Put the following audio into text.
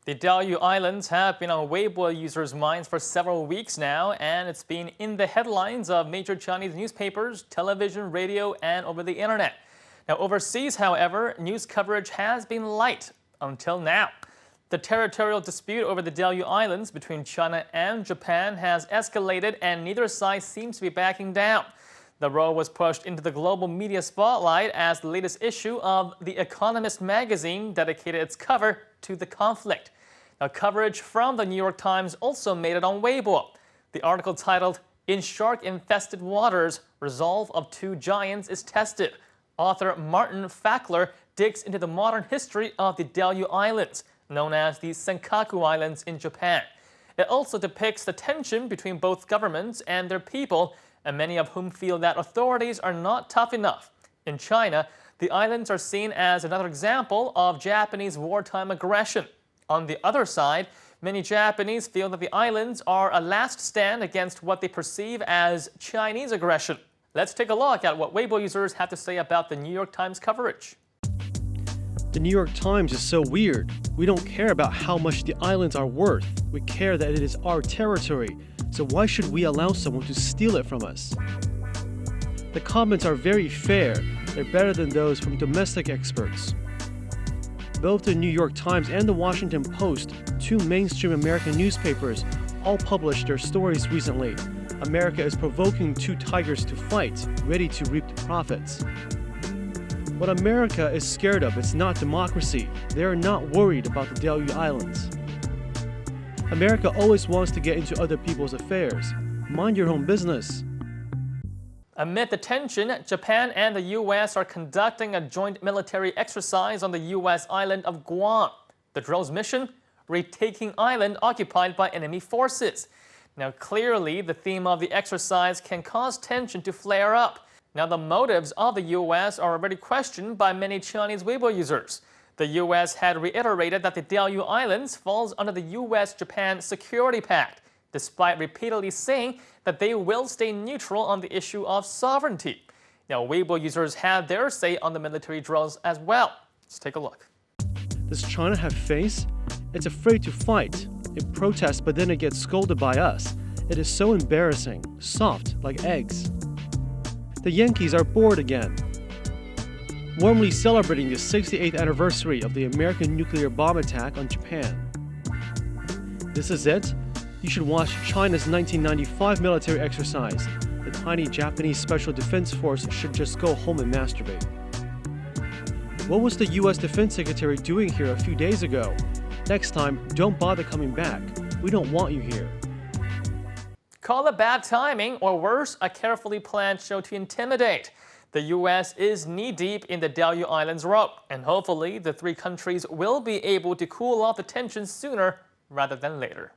The Diaoyu Islands have been on Weibo users' minds for several weeks now, and it's been in the headlines of major Chinese newspapers, television, radio, and over the internet. Now, overseas, however, news coverage has been light until now. The territorial dispute over the Diaoyu Islands between China and Japan has escalated, and neither side seems to be backing down. The row was pushed into the global media spotlight as the latest issue of The Economist magazine dedicated its cover to the conflict. Now, coverage from the New York Times also made it on Weibo. The article titled, "In Shark-Infested Waters, Resolve of Two Giants is Tested." Author Martin Fackler digs into the modern history of the Diaoyu Islands, known as the Senkaku Islands in Japan. It also depicts the tension between both governments and their people, and many of whom feel that authorities are not tough enough. In China, the islands are seen as another example of Japanese wartime aggression. On the other side, many Japanese feel that the islands are a last stand against what they perceive as Chinese aggression. Let's take a look at what Weibo users have to say about the New York Times coverage. The New York Times is so weird. We don't care about how much the islands are worth. We care that it is our territory. So why should we allow someone to steal it from us? The comments are very fair. They're better than those from domestic experts. Both the New York Times and the Washington Post, two mainstream American newspapers, all published their stories recently. America is provoking two tigers to fight, ready to reap the profits. What America is scared of is not democracy. They are not worried about the Diaoyu Islands. America always wants to get into other people's affairs. Mind your own business. Amid the tension, Japan and the U.S. are conducting a joint military exercise on the U.S. island of Guam. The drill's mission? Retaking island occupied by enemy forces. Now, clearly, the theme of the exercise can cause tension to flare up. Now, the motives of the U.S. are already questioned by many Chinese Weibo users. The U.S. had reiterated that the Diaoyu Islands falls under the U.S.-Japan Security Pact, despite repeatedly saying that they will stay neutral on the issue of sovereignty. Now, Weibo users had their say on the military drills as well. Let's take a look. Does China have face? It's afraid to fight. It protests, but then it gets scolded by us. It is so embarrassing, soft like eggs. The Yankees are bored again. Warmly celebrating the 68th anniversary of the American nuclear bomb attack on Japan. This is it? You should watch China's 1995 military exercise. The tiny Japanese Special Defense Force should just go home and masturbate. What was the US Defense Secretary doing here a few days ago? Next time, don't bother coming back. We don't want you here. Call it bad timing, or worse, a carefully planned show to intimidate. The U.S. is knee-deep in the Diaoyu Islands row, and hopefully the three countries will be able to cool off the tensions sooner rather than later.